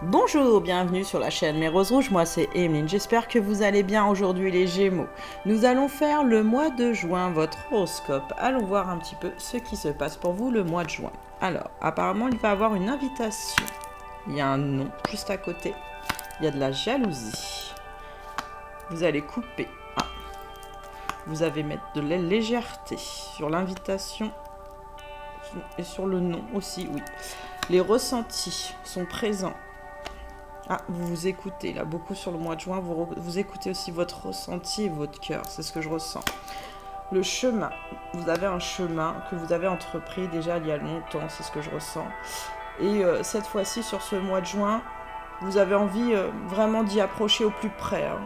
Bonjour, bienvenue sur la chaîne Mes Roses Rouges, moi c'est Emeline, j'espère que vous allez bien aujourd'hui les Gémeaux. Nous allons faire le mois de juin, votre horoscope. Allons voir un petit peu ce qui se passe pour vous le mois de juin. Alors, apparemment il va y avoir une invitation. Il y a un nom juste à côté. Il y a de la jalousie. Vous allez couper. Ah. Vous allez mettre de la légèreté sur l'invitation et sur le nom aussi, oui. Les ressentis sont présents. Ah, vous vous écoutez là, beaucoup sur le mois de juin, vous écoutez aussi votre ressenti et votre cœur, c'est ce que je ressens. Le chemin, vous avez un chemin que vous avez entrepris déjà il y a longtemps, c'est ce que je ressens. Et cette fois-ci, sur ce mois de juin, vous avez envie vraiment d'y approcher au plus près. Hein.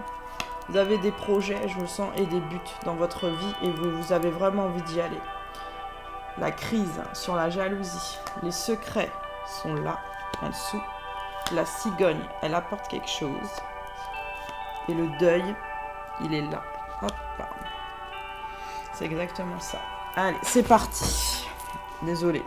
Vous avez des projets, je le sens, et des buts dans votre vie et vous avez vraiment envie d'y aller. La crise sur la jalousie, les secrets sont là, en dessous. La cigogne, elle apporte quelque chose. Et le deuil, il est là. Hop. C'est exactement ça. Allez, c'est parti. Désolée.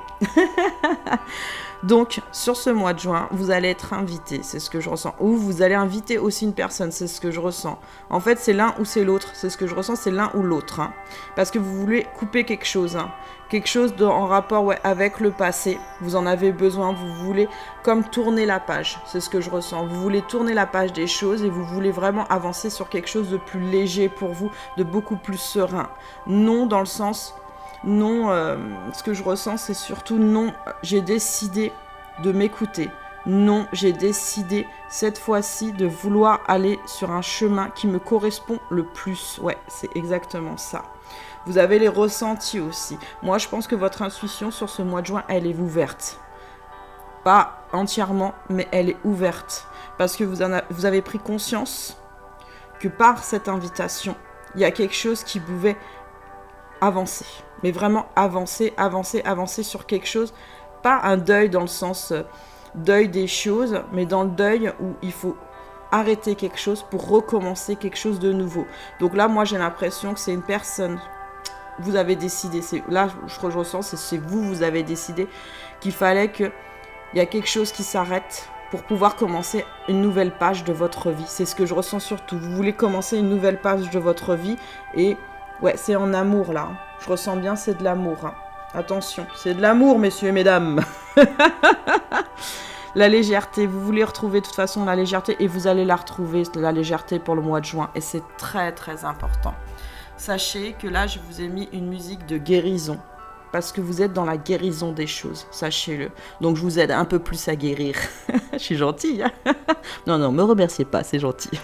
Donc, sur ce mois de juin, vous allez être invité, c'est ce que je ressens. Ou vous allez inviter aussi une personne, c'est ce que je ressens. En fait, c'est l'un ou c'est l'autre, c'est ce que je ressens, c'est l'un ou l'autre. Hein. Parce que vous voulez couper quelque chose. Hein. Quelque chose en rapport avec le passé. Vous en avez besoin, vous voulez comme tourner la page, c'est ce que je ressens. Vous voulez tourner la page des choses et vous voulez vraiment avancer sur quelque chose de plus léger pour vous, de beaucoup plus serein. Non dans le sens... Non, ce que je ressens, c'est surtout non, j'ai décidé de m'écouter. Non, j'ai décidé cette fois-ci de vouloir aller sur un chemin qui me correspond le plus. Ouais, c'est exactement ça. Vous avez les ressentis aussi. Moi, je pense que votre intuition sur ce mois de juin, elle est ouverte. Pas entièrement, mais elle est ouverte. Parce que vous avez pris conscience que par cette invitation, il y a quelque chose qui pouvait avancer. Mais vraiment avancer sur quelque chose. Pas un deuil dans le sens deuil des choses, mais dans le deuil où il faut arrêter quelque chose pour recommencer quelque chose de nouveau. Donc là, moi, j'ai l'impression que c'est une personne. Vous avez décidé, là, je ressens, c'est vous avez décidé qu'il fallait qu'il y a quelque chose qui s'arrête pour pouvoir commencer une nouvelle page de votre vie. C'est ce que je ressens surtout. Vous voulez commencer une nouvelle page de votre vie et ouais, c'est en amour là. Je ressens bien, c'est de l'amour. Hein. Attention, c'est de l'amour, messieurs et mesdames. La légèreté, vous voulez retrouver de toute façon la légèreté et vous allez la retrouver, la légèreté pour le mois de juin. Et c'est très très important. Sachez que là, je vous ai mis une musique de guérison. Parce que vous êtes dans la guérison des choses, sachez-le. Donc je vous aide un peu plus à guérir. Je suis gentille. Hein. Non, me remerciez pas, c'est gentil.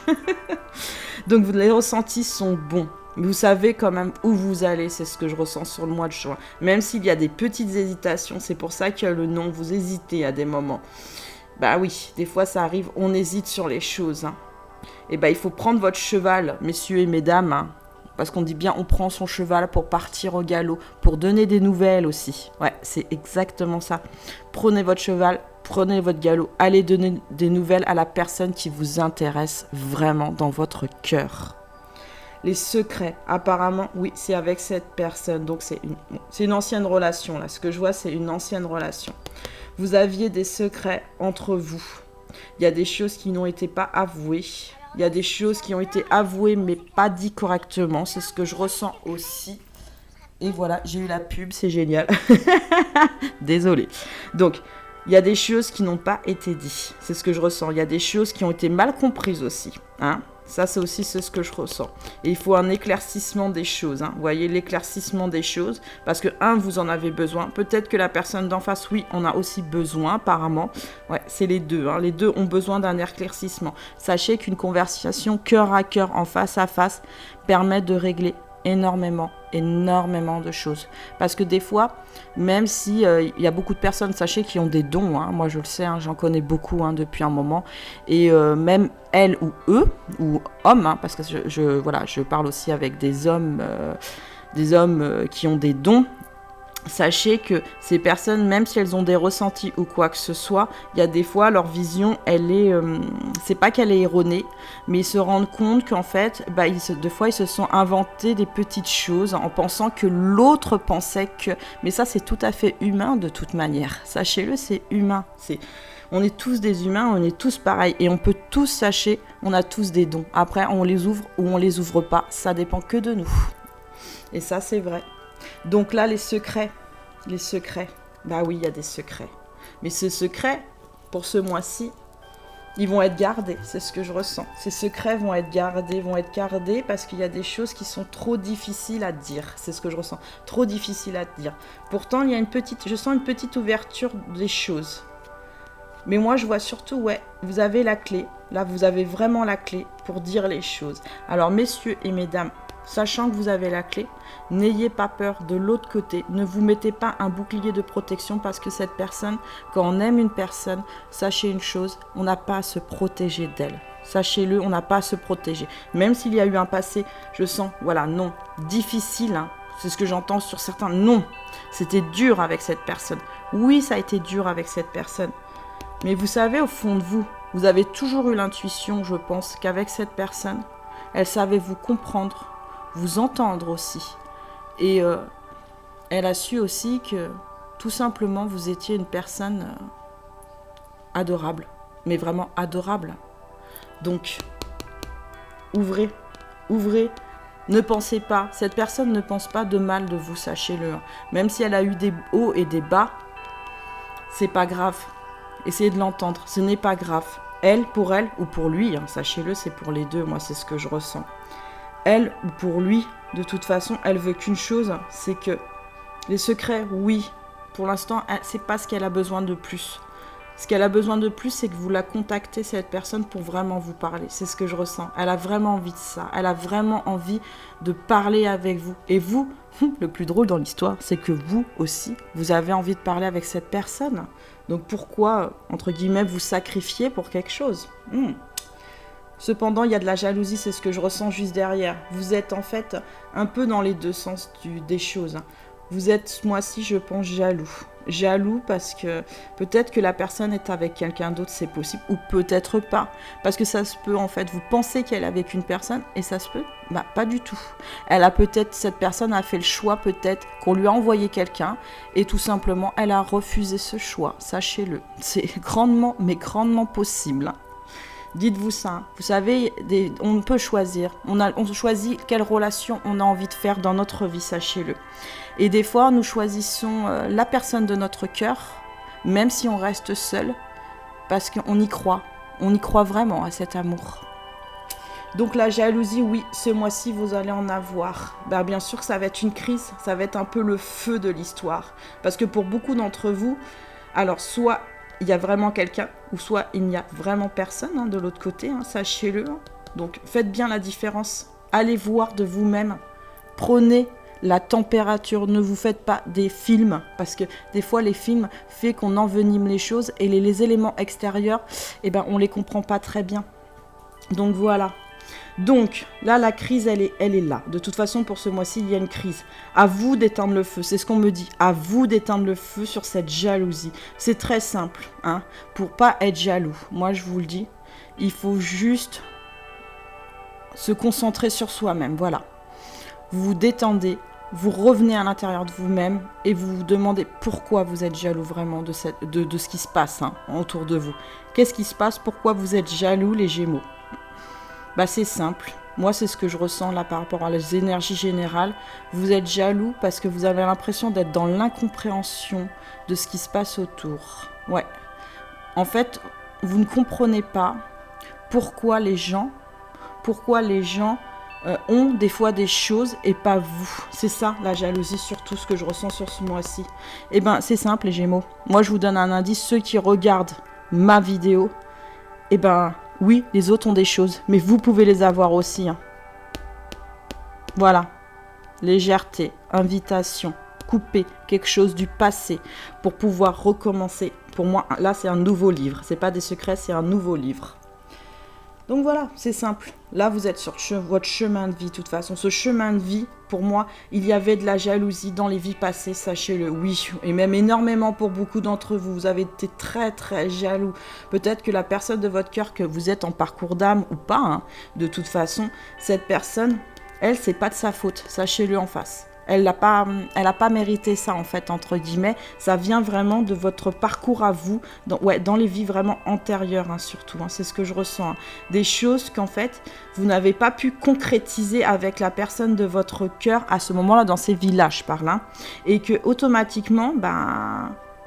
Donc les ressentis sont bons. Vous savez quand même où vous allez, c'est ce que je ressens sur le mois de juin. Même s'il y a des petites hésitations, c'est pour ça que le nom, vous hésitez à des moments. Bah oui, des fois ça arrive, on hésite sur les choses. Hein. Et bah il faut prendre votre cheval, messieurs et mesdames. Hein, parce qu'on dit bien, on prend son cheval pour partir au galop, pour donner des nouvelles aussi. Ouais, c'est exactement ça. Prenez votre cheval, prenez votre galop, allez donner des nouvelles à la personne qui vous intéresse vraiment dans votre cœur. Les secrets, apparemment, oui, c'est avec cette personne. Donc, c'est une ancienne relation, là. Ce que je vois, c'est une ancienne relation. Vous aviez des secrets entre vous. Il y a des choses qui n'ont été pas avouées. Il y a des choses qui ont été avouées, mais pas dites correctement. C'est ce que je ressens aussi. Et voilà, j'ai eu la pub, c'est génial. Désolée. Donc, il y a des choses qui n'ont pas été dites. C'est ce que je ressens. Il y a des choses qui ont été mal comprises aussi. Hein ? Ça, c'est aussi ce que je ressens. Et il faut un éclaircissement des choses. Hein. Vous voyez, l'éclaircissement des choses. Parce que, vous en avez besoin. Peut-être que la personne d'en face, oui, en a aussi besoin, apparemment. Ouais, c'est les deux. Hein. Les deux ont besoin d'un éclaircissement. Sachez qu'une conversation cœur à cœur, en face à face, permet de régler énormément de choses. Parce que des fois, même si y a beaucoup de personnes, sachez, qui ont des dons, hein, moi je le sais, hein, j'en connais beaucoup depuis un moment, et même elles ou eux, ou hommes, hein, parce que je parle aussi avec des hommes qui ont des dons. Sachez que ces personnes, même si elles ont des ressentis ou quoi que ce soit, il y a des fois, leur vision, elle est... c'est pas qu'elle est erronée, mais ils se rendent compte qu'en fait, des fois, ils se sont inventés des petites choses en pensant que l'autre pensait que... Mais ça, c'est tout à fait humain de toute manière. Sachez-le, c'est humain. On est tous des humains, on est tous pareils. Et on peut tous, sachez, on a tous des dons. Après, on les ouvre ou on les ouvre pas. Ça dépend que de nous. Et ça, c'est vrai. Donc là, les secrets. Bah oui, il y a des secrets. Mais ces secrets, pour ce mois-ci, ils vont être gardés, c'est ce que je ressens. Ces secrets vont être gardés parce qu'il y a des choses qui sont trop difficiles à dire. C'est ce que je ressens, trop difficiles à dire. Pourtant, il y a je sens une petite ouverture des choses. Mais moi, je vois surtout, ouais, vous avez la clé. Là, vous avez vraiment la clé pour dire les choses. Alors, messieurs et mesdames, sachant que vous avez la clé, n'ayez pas peur de l'autre côté. Ne vous mettez pas un bouclier de protection parce que cette personne, quand on aime une personne, sachez une chose, on n'a pas à se protéger d'elle. Sachez-le, on n'a pas à se protéger. Même s'il y a eu un passé, je sens, voilà, non, difficile, hein, c'est ce que j'entends sur certains, non, c'était dur avec cette personne. Oui, ça a été dur avec cette personne. Mais vous savez, au fond de vous, vous avez toujours eu l'intuition, je pense, qu'avec cette personne, elle savait vous comprendre, vous entendre aussi. Et elle a su aussi que, tout simplement, vous étiez une personne adorable. Mais vraiment adorable. Donc, ouvrez. Ne pensez pas, cette personne ne pense pas de mal de vous, sachez-le. Même si elle a eu des hauts et des bas, c'est pas grave. Essayez de l'entendre, ce n'est pas grave. Elle, pour elle, ou pour lui, hein, sachez-le, c'est pour les deux, moi c'est ce que je ressens. Elle, ou pour lui, de toute façon, elle veut qu'une chose, c'est que les secrets, oui, pour l'instant, c'est pas ce qu'elle a besoin de plus. Ce qu'elle a besoin de plus, c'est que vous la contactez, cette personne, pour vraiment vous parler. C'est ce que je ressens. Elle a vraiment envie de ça. Elle a vraiment envie de parler avec vous. Et vous, le plus drôle dans l'histoire, c'est que vous aussi, vous avez envie de parler avec cette personne. Donc pourquoi, entre guillemets, vous sacrifier pour quelque chose ? Cependant, il y a de la jalousie, c'est ce que je ressens juste derrière. Vous êtes en fait un peu dans les deux sens des choses. Vous êtes, ce mois-ci, je pense, jaloux. Jaloux parce que peut-être que la personne est avec quelqu'un d'autre, c'est possible, ou peut-être pas. Parce que ça se peut, en fait, vous pensez qu'elle est avec une personne, et ça se peut, bah pas du tout. Cette personne a fait le choix, peut-être, qu'on lui a envoyé quelqu'un, et tout simplement, elle a refusé ce choix, sachez-le. C'est grandement, mais grandement possible. Dites-vous ça. Vous savez, on peut choisir. On choisit quelle relation on a envie de faire dans notre vie, sachez-le. Et des fois, nous choisissons la personne de notre cœur, même si on reste seul, parce qu'on y croit. On y croit vraiment à cet amour. Donc la jalousie, oui, ce mois-ci, vous allez en avoir. Ben, bien sûr que ça va être une crise, ça va être un peu le feu de l'histoire. Parce que pour beaucoup d'entre vous, alors soit il y a vraiment quelqu'un, ou soit il n'y a vraiment personne, hein, de l'autre côté, hein, sachez-le. Hein. Donc faites bien la différence. Allez voir de vous-même. Prenez la température. Ne vous faites pas des films. Parce que des fois, les films font qu'on envenime les choses. Et les éléments extérieurs, eh ben, on ne les comprend pas très bien. Donc voilà. Donc, là, la crise, elle est là. De toute façon, pour ce mois-ci, il y a une crise. À vous d'éteindre le feu. C'est ce qu'on me dit. À vous d'éteindre le feu sur cette jalousie. C'est très simple, hein. Pour pas être jaloux, moi, je vous le dis, il faut juste se concentrer sur soi-même. Voilà. Vous vous détendez, vous revenez à l'intérieur de vous-même et vous vous demandez pourquoi vous êtes jaloux vraiment de ce qui se passe, hein, autour de vous. Qu'est-ce qui se passe? Pourquoi vous êtes jaloux, les Gémeaux? Bah, c'est simple. Moi, c'est ce que je ressens là par rapport à les énergies générales. Vous êtes jaloux parce que vous avez l'impression d'être dans l'incompréhension de ce qui se passe autour. Ouais. En fait, vous ne comprenez pas pourquoi les gens ont des fois des choses et pas vous. C'est ça, la jalousie, surtout ce que je ressens sur ce mois-ci. Eh ben, c'est simple, les Gémeaux. Moi, je vous donne un indice. Ceux qui regardent ma vidéo, eh ben, oui, les autres ont des choses, mais vous pouvez les avoir aussi. Hein. Voilà. Légèreté, invitation, couper quelque chose du passé pour pouvoir recommencer. Pour moi, là, c'est un nouveau livre. C'est pas des secrets, c'est un nouveau livre. Donc voilà, c'est simple. Là, vous êtes sur votre chemin de vie, de toute façon. Ce chemin de vie, pour moi, il y avait de la jalousie dans les vies passées, sachez-le. Oui, et même énormément pour beaucoup d'entre vous. Vous avez été très, très jaloux. Peut-être que la personne de votre cœur, que vous êtes en parcours d'âme ou pas, hein, de toute façon, cette personne, elle, c'est pas de sa faute. Sachez-le en face. Elle n'a pas mérité ça, en fait, entre guillemets. Ça vient vraiment de votre parcours à vous, dans les vies vraiment antérieures, hein, surtout. Hein, c'est ce que je ressens. Hein. Des choses qu'en fait, vous n'avez pas pu concrétiser avec la personne de votre cœur à ce moment-là, dans ces vies-là, je parle. Hein, et que, automatiquement,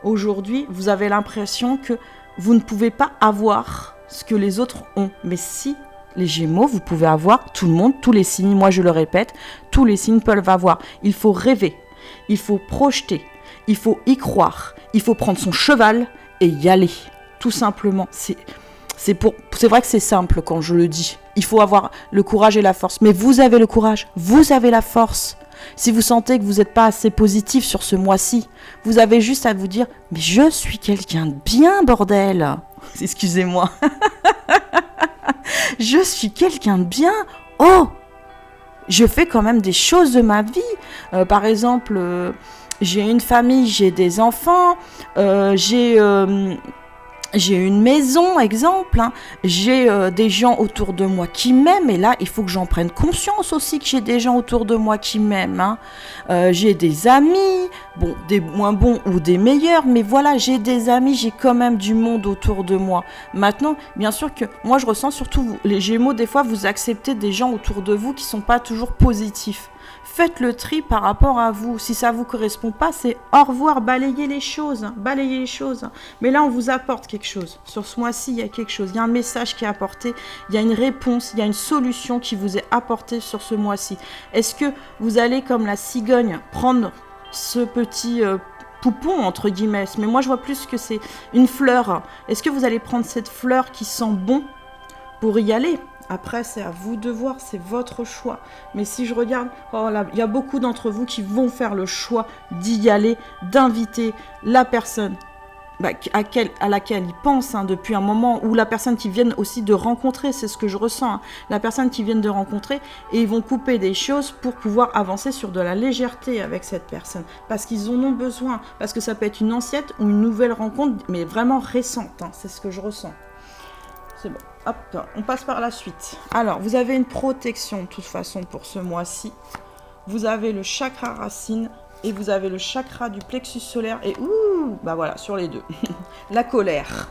aujourd'hui, vous avez l'impression que vous ne pouvez pas avoir ce que les autres ont. Mais si, les Gémeaux, vous pouvez avoir, tout le monde, tous les signes, moi je le répète, tous les signes peuvent avoir. Il faut rêver, il faut projeter, il faut y croire, il faut prendre son cheval et y aller. Tout simplement. C'est vrai que c'est simple quand je le dis. Il faut avoir le courage et la force. Mais vous avez le courage, vous avez la force. Si vous sentez que vous n'êtes pas assez positif sur ce mois-ci, vous avez juste à vous dire « Mais je suis quelqu'un de bien, bordel !» Excusez-moi. Je suis quelqu'un de bien. Oh, je fais quand même des choses de ma vie. Par exemple, j'ai une famille, j'ai des enfants, j'ai une maison, exemple. Hein. J'ai des gens autour de moi qui m'aiment. Et là, il faut que j'en prenne conscience aussi que j'ai des gens autour de moi qui m'aiment. Hein. J'ai des amis, bon, des moins bons ou des meilleurs. Mais voilà, j'ai des amis, j'ai quand même du monde autour de moi. Maintenant, bien sûr que moi, je ressens surtout, les Gémeaux, des fois, vous acceptez des gens autour de vous qui ne sont pas toujours positifs. Faites le tri par rapport à vous. Si ça ne vous correspond pas, c'est au revoir, balayez les choses. Balayez les choses. Mais là, on vous apporte quelque chose. Sur ce mois-ci, il y a quelque chose. Il y a un message qui est apporté. Il y a une réponse, il y a une solution qui vous est apportée sur ce mois-ci. Est-ce que vous allez, comme la cigogne, prendre ce petit poupon, entre guillemets, mais moi, je vois plus que c'est une fleur. Est-ce que vous allez prendre cette fleur qui sent bon pour y aller ? Après, c'est à vous de voir, c'est votre choix. Mais si je regarde, il y a beaucoup d'entre vous qui vont faire le choix d'y aller, d'inviter la personne à laquelle ils pensent depuis un moment, ou la personne qu'ils viennent aussi de rencontrer, c'est ce que je ressens, hein, la personne qu'ils viennent de rencontrer, et ils vont couper des choses pour pouvoir avancer sur de la légèreté avec cette personne, parce qu'ils en ont besoin, parce que ça peut être une ancienne ou une nouvelle rencontre, mais vraiment récente, hein, c'est ce que je ressens. C'est bon. Hop, on passe par la suite. Alors, vous avez une protection de toute façon pour ce mois-ci. Vous avez le chakra racine et vous avez le chakra du plexus solaire. Et voilà, sur les deux. La colère.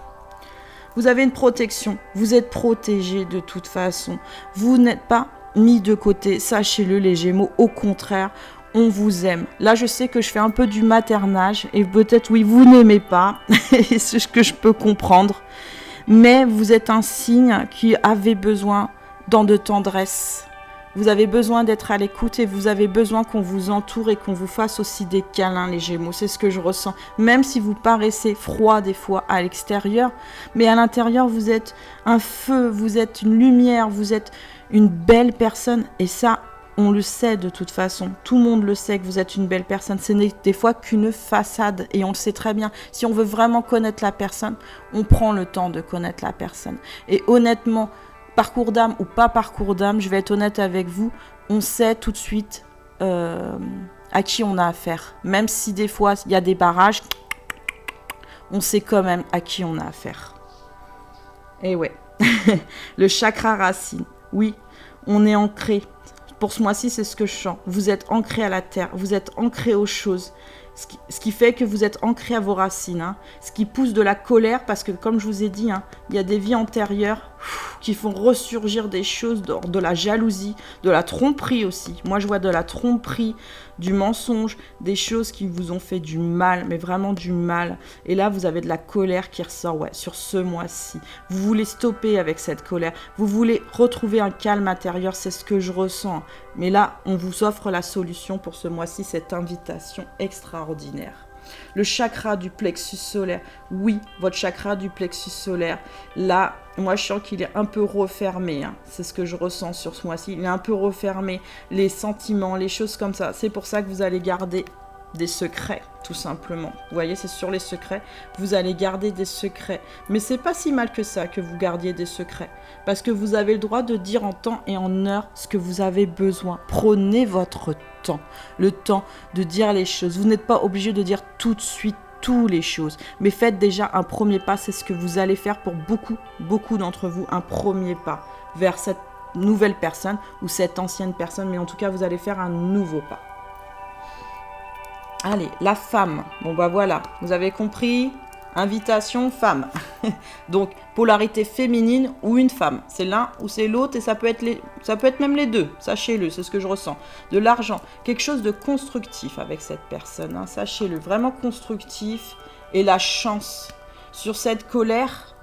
Vous avez une protection. Vous êtes protégé de toute façon. Vous n'êtes pas mis de côté. Sachez-le, les Gémeaux. Au contraire, on vous aime. Là, je sais que je fais un peu du maternage. Et peut-être, oui, vous n'aimez pas. Et c'est ce que je peux comprendre. Mais vous êtes un signe qui avait besoin de tendresse. Vous avez besoin d'être à l'écoute et vous avez besoin qu'on vous entoure et qu'on vous fasse aussi des câlins, les Gémeaux. C'est ce que je ressens. Même si vous paraissez froid des fois à l'extérieur, mais à l'intérieur, vous êtes un feu, vous êtes une lumière, vous êtes une belle personne. Et ça, on le sait de toute façon. Tout le monde le sait que vous êtes une belle personne. Ce n'est des fois qu'une façade et on le sait très bien. Si on veut vraiment connaître la personne, on prend le temps de connaître la personne. Et honnêtement, parcours d'âme ou pas parcours d'âme, je vais être honnête avec vous, on sait tout de suite à qui on a affaire. Même si des fois il y a des barrages, on sait quand même à qui on a affaire. Et ouais, le chakra racine, oui, on est ancré. Pour ce mois-ci, c'est ce que je sens. Vous êtes ancré à la terre, vous êtes ancré aux choses. Ce qui fait que vous êtes ancré à vos racines. Hein. Ce qui pousse de la colère, parce que comme je vous ai dit, il y a des vies antérieures qui font ressurgir des choses, de la jalousie, de la tromperie aussi. Moi, je vois de la tromperie, du mensonge, des choses qui vous ont fait du mal, mais vraiment du mal. Et là, vous avez de la colère qui ressort sur ce mois-ci. Vous voulez stopper avec cette colère. Vous voulez retrouver un calme intérieur, c'est ce que je ressens. Mais là, on vous offre la solution pour ce mois-ci, cette invitation extraordinaire. Le chakra du plexus solaire, oui, votre chakra du plexus solaire, là, moi je sens qu'il est un peu refermé, c'est ce que je ressens sur ce mois-ci, il est un peu refermé, les sentiments, les choses comme ça, c'est pour ça que vous allez garder des secrets, tout simplement. Vous voyez, c'est sur les secrets, vous allez garder des secrets. Mais c'est pas si mal que ça que vous gardiez des secrets, parce que vous avez le droit de dire en temps et en heure ce que vous avez besoin. Prenez votre temps, le temps de dire les choses. Vous n'êtes pas obligé de dire tout de suite toutes les choses, mais faites déjà un premier pas, c'est ce que vous allez faire pour beaucoup d'entre vous, un premier pas vers cette nouvelle personne ou cette ancienne personne, mais en tout cas, vous allez faire un nouveau pas. Allez, la femme. Bon, bah voilà, vous avez compris. Invitation, femme. Donc, polarité féminine ou une femme. C'est l'un ou c'est l'autre et ça peut être même les deux. Sachez-le, c'est ce que je ressens. De l'argent, quelque chose de constructif avec cette personne. Hein, sachez-le, vraiment constructif. Et la chance. Sur cette colère,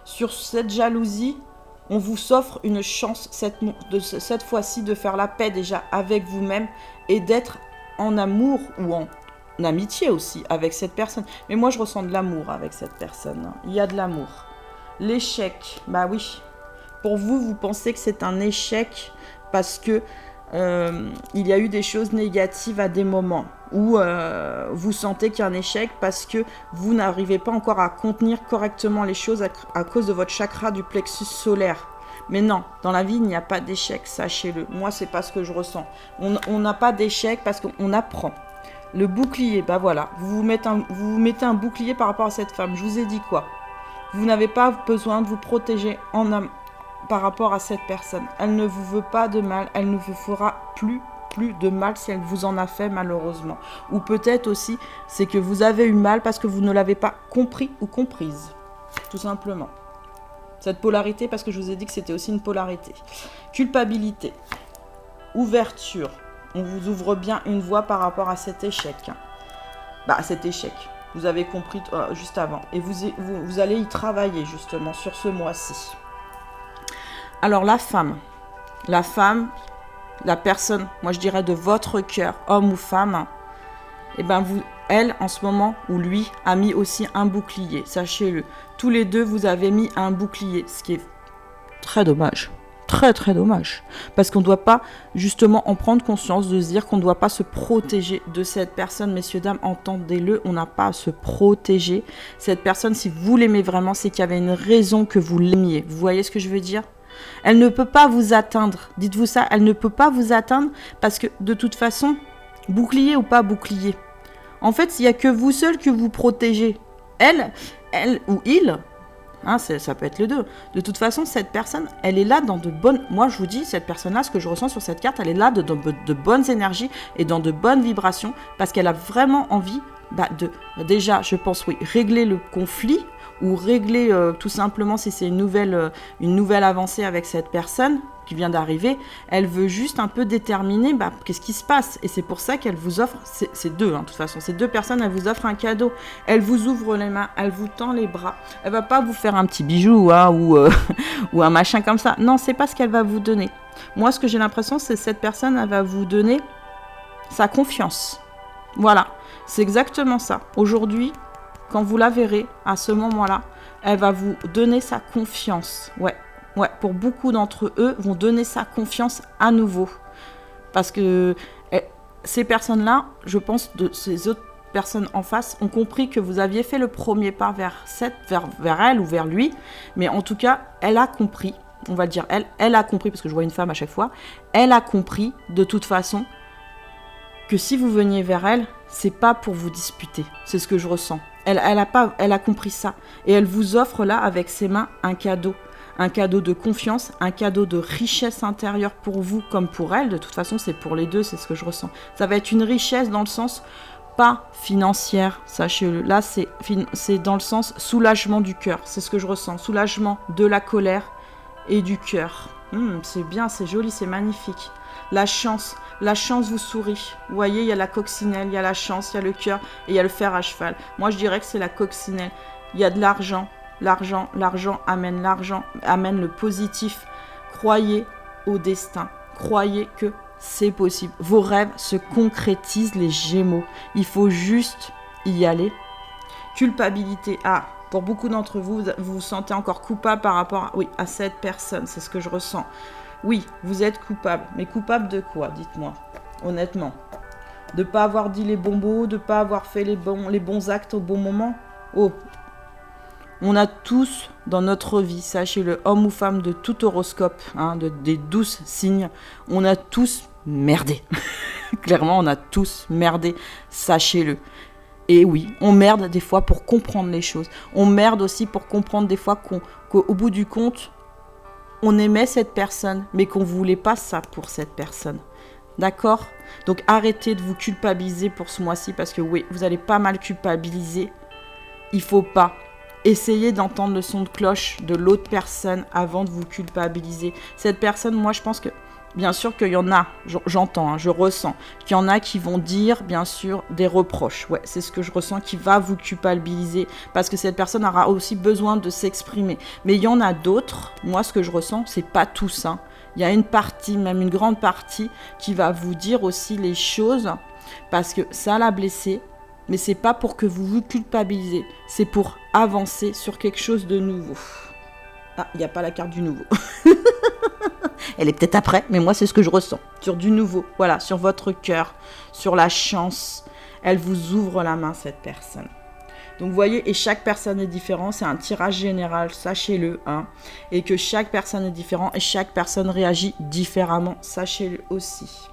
sur cette jalousie, on vous offre une chance cette fois-ci de faire la paix déjà avec vous-même et d'être en amour ou en amitié aussi avec cette personne. Mais moi, je ressens de l'amour avec cette personne. Hein. Il y a de l'amour. L'échec, bah oui. Pour vous, vous pensez que c'est un échec parce que il y a eu des choses négatives à des moments où vous sentez qu'il y a un échec parce que vous n'arrivez pas encore à contenir correctement les choses à cause de votre chakra du plexus solaire. Mais non, dans la vie, il n'y a pas d'échec, sachez-le. Moi, c'est pas ce que je ressens. On n'a pas d'échec parce qu'on apprend. Le bouclier, bah voilà, vous mettez un bouclier par rapport à cette femme. Je vous ai dit quoi? Vous n'avez pas besoin de vous protéger par rapport à cette personne. Elle ne vous veut pas de mal, elle ne vous fera plus de mal si elle vous en a fait malheureusement. Ou peut-être aussi, c'est que vous avez eu mal parce que vous ne l'avez pas compris ou comprise. Tout simplement. Cette polarité, parce que je vous ai dit que c'était aussi une polarité. Culpabilité. Ouverture. On vous ouvre bien une voie par rapport à cet échec. Bah, cet échec. Vous avez compris juste avant. Et vous allez y travailler justement sur ce mois-ci. Alors la femme, la personne, moi je dirais de votre cœur, homme ou femme, et ben elle en ce moment ou lui a mis aussi un bouclier, sachez-le. Tous les deux vous avez mis un bouclier, ce qui est très dommage. Très très dommage, parce qu'on ne doit pas justement en prendre conscience de se dire qu'on ne doit pas se protéger de cette personne, messieurs dames, entendez-le, on n'a pas à se protéger. Cette personne, si vous l'aimez vraiment, c'est qu'il y avait une raison que vous l'aimiez, vous voyez ce que je veux dire? Elle ne peut pas vous atteindre, dites-vous ça, elle ne peut pas vous atteindre parce que de toute façon, bouclier ou pas bouclier, en fait il n'y a que vous seul que vous protégez, elle ou il. Hein, ça peut être les deux. De toute façon, cette personne, elle est là dans de bonnes... Moi, je vous dis, cette personne-là, ce que je ressens sur cette carte, elle est là dans de bonnes énergies et dans de bonnes vibrations parce qu'elle a vraiment envie de... Déjà, je pense, oui, régler le conflit ou régler tout simplement si c'est une nouvelle avancée avec cette personne qui vient d'arriver. Elle veut juste un peu déterminer qu'est-ce qui se passe. Et c'est pour ça qu'elle vous offre, c'est deux, hein, de toute façon, ces deux personnes, elles vous offrent un cadeau. Elle vous ouvre les mains, elle vous tend les bras. Elle va pas vous faire un petit bijou hein, ou un machin comme ça. Non, c'est pas ce qu'elle va vous donner. Moi, ce que j'ai l'impression, c'est que cette personne, elle va vous donner sa confiance. Voilà, c'est exactement ça. Aujourd'hui, quand vous la verrez, à ce moment-là, elle va vous donner sa confiance. Ouais, pour beaucoup d'entre eux, vont donner sa confiance à nouveau. Parce que ces personnes-là, je pense, de ces autres personnes en face, ont compris que vous aviez fait le premier pas vers elle ou vers lui. Mais en tout cas, elle a compris, on va dire elle a compris, parce que je vois une femme à chaque fois, elle a compris, de toute façon, que si vous veniez vers elle, c'est pas pour vous disputer. C'est ce que je ressens. Elle a compris ça. Et elle vous offre là, avec ses mains, un cadeau. Un cadeau de confiance, un cadeau de richesse intérieure pour vous comme pour elle. De toute façon, c'est pour les deux, c'est ce que je ressens. Ça va être une richesse dans le sens, pas financière, sachez-le. Là, c'est dans le sens soulagement du cœur. C'est ce que je ressens. Soulagement de la colère et du cœur. C'est bien, c'est joli, c'est magnifique. La chance vous sourit. Vous voyez, il y a la coccinelle, il y a la chance, il y a le cœur et il y a le fer à cheval. Moi, je dirais que c'est la coccinelle. Il y a de l'argent. L'argent amène le positif. Croyez au destin. Croyez que c'est possible. Vos rêves se concrétisent, les Gémeaux. Il faut juste y aller. Culpabilité. Pour beaucoup d'entre vous, vous vous sentez encore coupable par rapport à cette personne. C'est ce que je ressens. Oui, vous êtes coupable. Mais coupable de quoi, dites-moi, honnêtement? De ne pas avoir dit les bons mots, de ne pas avoir fait les bons actes au bon moment? On a tous dans notre vie, sachez-le, homme ou femme de tout horoscope, des 12 signes, on a tous merdé. Clairement, on a tous merdé, sachez-le. Et oui, on merde des fois pour comprendre les choses. On merde aussi pour comprendre des fois qu'au bout du compte, on aimait cette personne, mais qu'on ne voulait pas ça pour cette personne. D'accord? Donc arrêtez de vous culpabiliser pour ce mois-ci parce que oui, vous allez pas mal culpabiliser. Il faut pas. Essayez d'entendre le son de cloche de l'autre personne avant de vous culpabiliser. Cette personne, moi je pense que, bien sûr qu'il y en a, j'entends, hein, je ressens, qu'il y en a qui vont dire, bien sûr, des reproches. Ouais, c'est ce que je ressens qui va vous culpabiliser parce que cette personne aura aussi besoin de s'exprimer. Mais il y en a d'autres, moi ce que je ressens, c'est pas tout ça. Il y a une partie, même une grande partie, qui va vous dire aussi les choses parce que ça l'a blessé. Mais c'est pas pour que vous vous culpabilisez, c'est pour avancer sur quelque chose de nouveau. Ah, il n'y a pas la carte du nouveau. Elle est peut-être après, mais moi c'est ce que je ressens. Sur du nouveau, voilà, sur votre cœur, sur la chance. Elle vous ouvre la main, cette personne. Donc vous voyez, et chaque personne est différente, c'est un tirage général, sachez-le, hein. Et que chaque personne est différente et chaque personne réagit différemment, sachez-le aussi.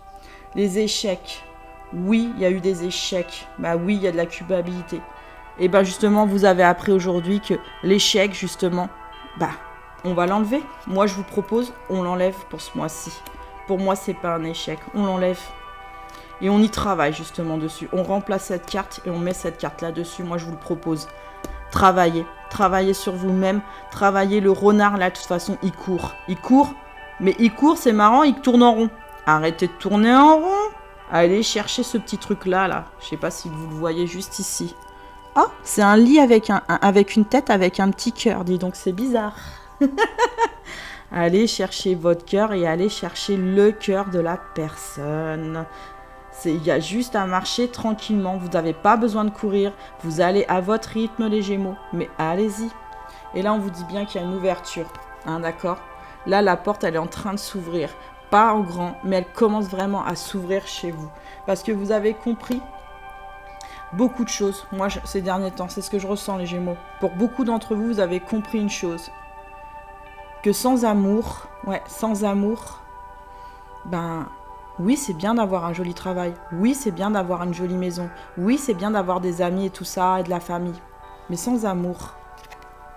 Les échecs. Oui, il y a eu des échecs. Bah oui, il y a de la culpabilité. Et bah justement, vous avez appris aujourd'hui que l'échec, justement, bah, on va l'enlever. Moi, je vous propose, on l'enlève pour ce mois-ci. Pour moi, c'est pas un échec. On l'enlève. Et on y travaille justement dessus. On remplace cette carte et on met cette carte-là dessus. Moi, je vous le propose. Travaillez. Travaillez sur vous-même. Travaillez le renard, là, de toute façon, il court. Il court, mais il court, c'est marrant, il tourne en rond. Arrêtez de tourner en rond. Allez chercher ce petit truc-là, là. Je sais pas si vous le voyez juste ici. Oh, c'est un lit avec, avec une tête avec un petit cœur. Dis donc, c'est bizarre. Allez chercher votre cœur et allez chercher le cœur de la personne. Il y a juste à marcher tranquillement. Vous n'avez pas besoin de courir. Vous allez à votre rythme, les Gémeaux. Mais allez-y. Et là, on vous dit bien qu'il y a une ouverture. Hein, d'accord? Là, la porte, elle est en train de s'ouvrir. Pas en grand, mais elle commence vraiment à s'ouvrir chez vous. Parce que vous avez compris beaucoup de choses. Moi, ces derniers temps, c'est ce que je ressens, les Gémeaux. Pour beaucoup d'entre vous, vous avez compris une chose. Que sans amour, ben, oui, c'est bien d'avoir un joli travail. Oui, c'est bien d'avoir une jolie maison. Oui, c'est bien d'avoir des amis et tout ça, et de la famille. Mais sans amour,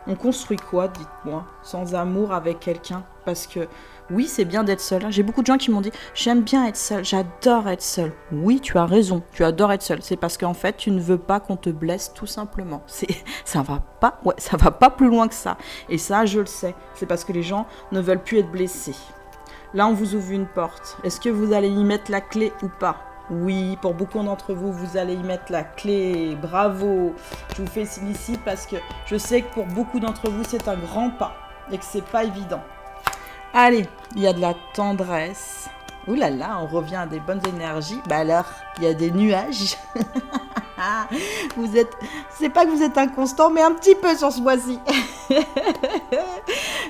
on construit quoi, dites-moi, sans amour avec quelqu'un? Parce que oui, c'est bien d'être seul. J'ai beaucoup de gens qui m'ont dit « J'aime bien être seul, j'adore être seul. » Oui, tu as raison, tu adores être seul. C'est parce qu'en fait, tu ne veux pas qu'on te blesse tout simplement. Ça va pas plus loin que ça. Et ça, je le sais. C'est parce que les gens ne veulent plus être blessés. Là, on vous ouvre une porte. Est-ce que vous allez y mettre la clé ou pas? Oui, pour beaucoup d'entre vous, vous allez y mettre la clé. Bravo. Je vous félicite parce que je sais que pour beaucoup d'entre vous, c'est un grand pas et que c'est pas évident. Allez, il y a de la tendresse. Ouh là là, on revient à des bonnes énergies. Bah alors, il y a des nuages. C'est pas que vous êtes inconstant, mais un petit peu sur ce mois-ci.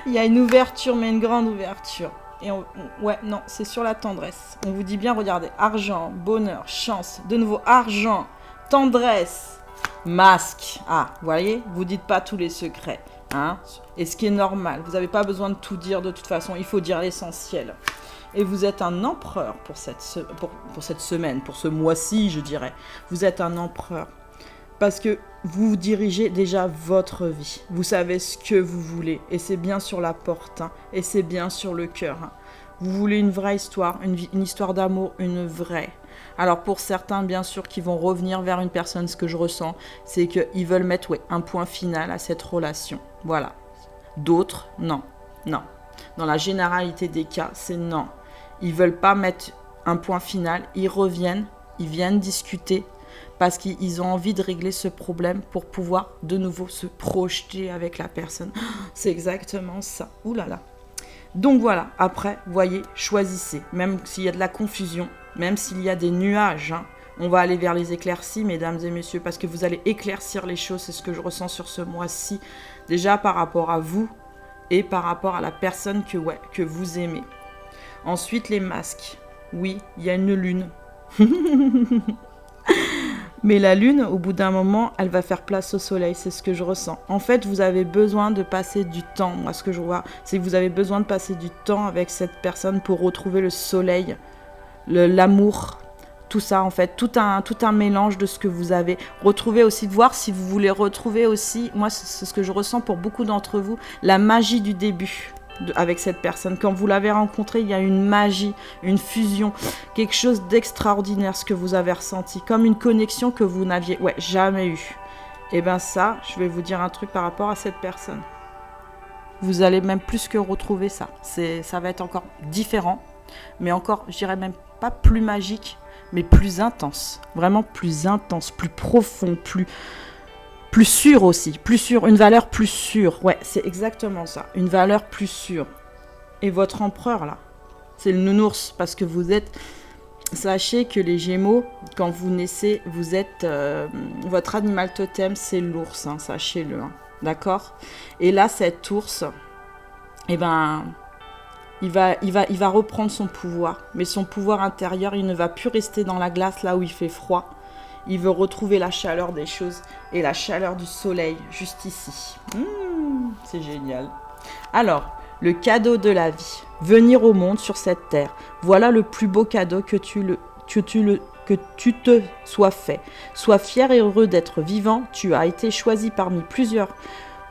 Il y a une ouverture, mais une grande ouverture. Et ouais, non, c'est sur la tendresse. On vous dit bien, regardez, argent, bonheur, chance, de nouveau argent, tendresse, masque. Ah, vous voyez, vous dites pas tous les secrets. Hein, et ce qui est normal, vous n'avez pas besoin de tout dire de toute façon, il faut dire l'essentiel. Et vous êtes un empereur pour cette semaine, pour ce mois-ci, je dirais. Vous êtes un empereur. Parce que vous dirigez déjà votre vie. Vous savez ce que vous voulez. Et c'est bien sur la porte. Hein, et c'est bien sur le cœur. Hein. Vous voulez une vraie histoire, une histoire d'amour, une vraie. Alors pour certains, bien sûr, qui vont revenir vers une personne, ce que je ressens, c'est qu'ils veulent mettre un point final à cette relation. Voilà. D'autres, non. Non. Dans la généralité des cas, c'est non. Ils veulent pas mettre un point final. Ils reviennent, ils viennent discuter parce qu'ils ont envie de régler ce problème pour pouvoir de nouveau se projeter avec la personne. C'est exactement ça. Ouh là là. Donc voilà, après, voyez, choisissez. Même s'il y a de la confusion, même s'il y a des nuages, hein, on va aller vers les éclaircies, mesdames et messieurs, parce que vous allez éclaircir les choses, c'est ce que je ressens sur ce mois-ci, déjà par rapport à vous et par rapport à la personne que vous aimez. Ensuite, les masques. Oui, il y a une lune. Mais la lune, au bout d'un moment, elle va faire place au soleil, c'est ce que je ressens. En fait, vous avez besoin de passer du temps. Moi, ce que je vois, c'est que vous avez besoin de passer du temps avec cette personne pour retrouver le soleil, l'amour, tout ça, en fait, tout un mélange de ce que vous avez. Retrouver aussi, voir si vous voulez retrouver aussi, moi, c'est ce que je ressens pour beaucoup d'entre vous, la magie du début. avec cette personne. Quand vous l'avez rencontrée, il y a une magie, une fusion, quelque chose d'extraordinaire ce que vous avez ressenti, comme une connexion que vous n'aviez jamais eue. Et bien ça, je vais vous dire un truc par rapport à cette personne. Vous allez même plus que retrouver ça. Ça va être encore différent, mais encore, je dirais même pas plus magique, mais plus intense. Vraiment plus intense, plus profond, plus sûr aussi. Plus sûr, une valeur plus sûre. Ouais, c'est exactement ça. Une valeur plus sûre. Et votre empereur, là, c'est le nounours, parce que vous êtes... Sachez que les Gémeaux, quand vous naissez, vous êtes... votre animal totem, c'est l'ours, hein, sachez-le. Hein. D'accord? Et là, cet ours, eh ben, il va reprendre son pouvoir. Mais son pouvoir intérieur, il ne va plus rester dans la glace, là où il fait froid. Il veut retrouver la chaleur des choses et la chaleur du soleil, juste ici. C'est génial. Alors, le cadeau de la vie. Venir au monde sur cette terre. Voilà le plus beau cadeau que tu te sois fait. Sois fier et heureux d'être vivant. Tu as été choisi parmi plusieurs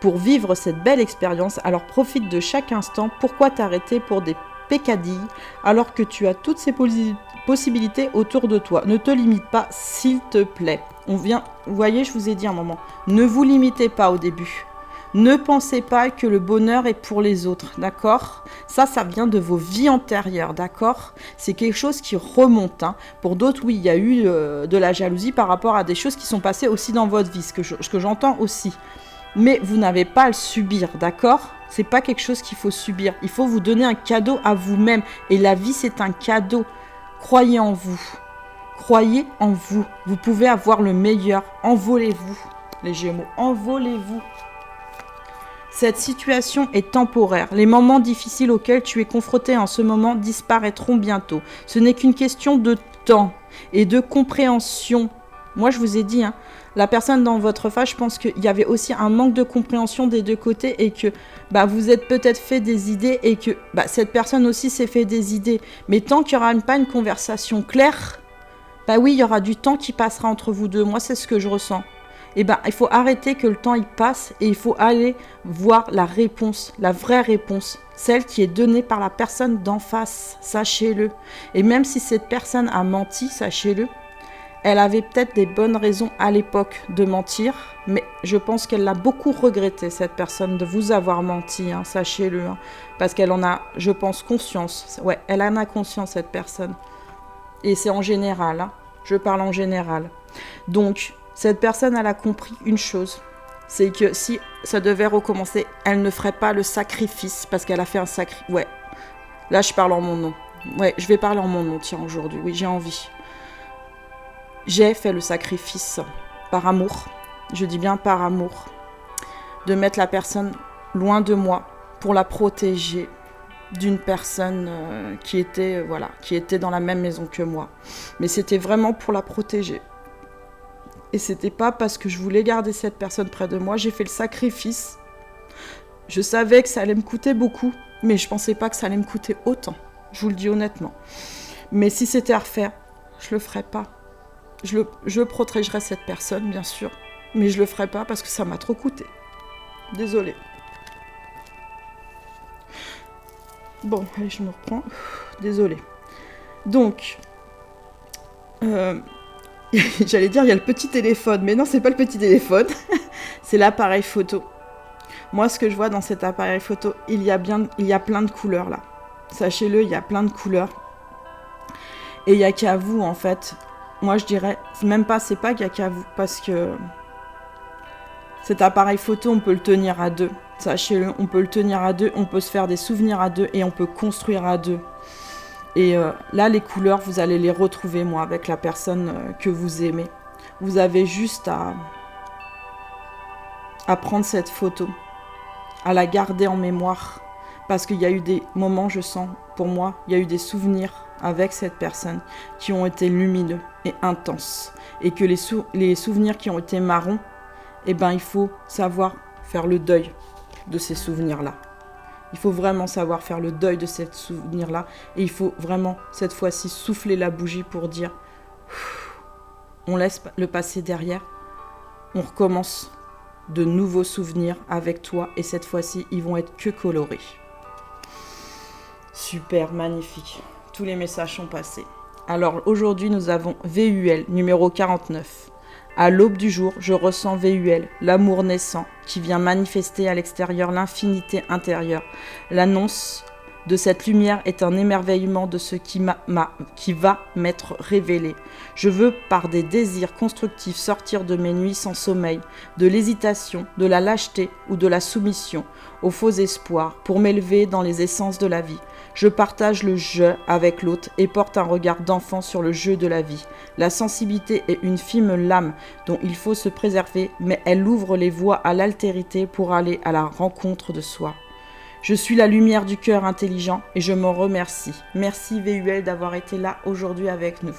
pour vivre cette belle expérience. Alors profite de chaque instant. Pourquoi t'arrêter pour des pécadilles alors que tu as toutes ces possibilités autour de toi? Ne te limite pas, s'il te plaît. Vous voyez, je vous ai dit un moment. Ne vous limitez pas au début. Ne pensez pas que le bonheur est pour les autres, d'accord? Ça vient de vos vies antérieures, d'accord? C'est quelque chose qui remonte. Hein. Pour d'autres, oui, il y a eu de la jalousie par rapport à des choses qui sont passées aussi dans votre vie, ce que j'entends aussi. Mais vous n'avez pas à le subir, d'accord? C'est pas quelque chose qu'il faut subir. Il faut vous donner un cadeau à vous-même. Et la vie, c'est un cadeau. Croyez en vous. Croyez en vous. Vous pouvez avoir le meilleur. Envolez-vous, les Gémeaux. Envolez-vous. Cette situation est temporaire. Les moments difficiles auxquels tu es confronté en ce moment disparaîtront bientôt. Ce n'est qu'une question de temps et de compréhension. Moi, je vous ai dit, hein, la personne dans votre face, je pense qu'il y avait aussi un manque de compréhension des deux côtés et que vous êtes peut-être fait des idées et que cette personne aussi s'est fait des idées. Mais tant qu'il n'y aura pas une conversation claire, oui, il y aura du temps qui passera entre vous deux. Moi, c'est ce que je ressens. Il faut arrêter que le temps il passe et il faut aller voir la réponse, la vraie réponse, celle qui est donnée par la personne d'en face, sachez-le. Et même si cette personne a menti, sachez-le, elle avait peut-être des bonnes raisons à l'époque de mentir, mais je pense qu'elle l'a beaucoup regretté, cette personne, de vous avoir menti, hein, sachez-le, hein, parce qu'elle en a, je pense, conscience. Ouais, elle en a conscience, cette personne. Et c'est en général, hein, je parle en général. Donc, cette personne, elle a compris une chose, c'est que si ça devait recommencer, elle ne ferait pas le sacrifice, parce qu'elle a fait un sacrifice. Ouais, là je parle en mon nom. Ouais, je vais parler en mon nom, tiens, aujourd'hui. Oui, j'ai envie. J'ai fait le sacrifice par amour, je dis bien par amour, de mettre la personne loin de moi pour la protéger d'une personne qui était dans la même maison que moi. Mais c'était vraiment pour la protéger. Et c'était pas parce que je voulais garder cette personne près de moi, j'ai fait le sacrifice. Je savais que ça allait me coûter beaucoup, mais je pensais pas que ça allait me coûter autant. Je vous le dis honnêtement. Mais si c'était à refaire, je le ferais pas. Je protégerais cette personne, bien sûr, mais je le ferais pas parce que ça m'a trop coûté. Désolée. Bon, allez, je me reprends. Désolée. Donc, j'allais dire, il y a le petit téléphone, mais non, c'est pas le petit téléphone, c'est l'appareil photo. Moi, ce que je vois dans cet appareil photo, il y a plein de couleurs là. Sachez-le, il y a plein de couleurs. Et il n'y a qu'à vous, en fait. Moi, je dirais, c'est pas qu'il n'y a qu'à vous, parce que cet appareil photo, on peut le tenir à deux. Sachez-le, on peut le tenir à deux, on peut se faire des souvenirs à deux et on peut construire à deux. Et là, les couleurs, vous allez les retrouver, moi, avec la personne que vous aimez. Vous avez juste à prendre cette photo, à la garder en mémoire. Parce qu'il y a eu des moments, je sens, pour moi, il y a eu des souvenirs avec cette personne qui ont été lumineux et intenses. Et que les souvenirs qui ont été marrons, il faut savoir faire le deuil de ces souvenirs-là. Il faut vraiment savoir faire le deuil de ces souvenirs-là. Et il faut vraiment, cette fois-ci, souffler la bougie pour dire on laisse le passé derrière, on recommence de nouveaux souvenirs avec toi. Et cette fois-ci, ils vont être que colorés. Super, magnifique. Tous les messages sont passés. Alors aujourd'hui, nous avons VUL, numéro 49. À l'aube du jour, je ressens VUL, l'amour naissant, qui vient manifester à l'extérieur l'infinité intérieure. L'annonce de cette lumière est un émerveillement de ce qui va m'être révélé. Je veux, par des désirs constructifs, sortir de mes nuits sans sommeil, de l'hésitation, de la lâcheté ou de la soumission aux faux espoirs, pour m'élever dans les essences de la vie. Je partage le jeu avec l'autre et porte un regard d'enfant sur le jeu de la vie. La sensibilité est une fine lame dont il faut se préserver, mais elle ouvre les voies à l'altérité pour aller à la rencontre de soi. Je suis la lumière du cœur intelligent et je m'en remercie. Merci VUL d'avoir été là aujourd'hui avec nous.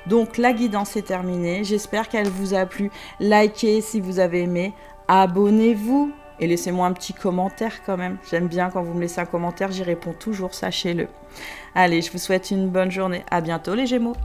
Donc la guidance est terminée. J'espère qu'elle vous a plu. Likez si vous avez aimé. Abonnez-vous. Et laissez-moi un petit commentaire quand même. J'aime bien quand vous me laissez un commentaire, j'y réponds toujours, sachez-le. Allez, je vous souhaite une bonne journée. À bientôt les Gémeaux.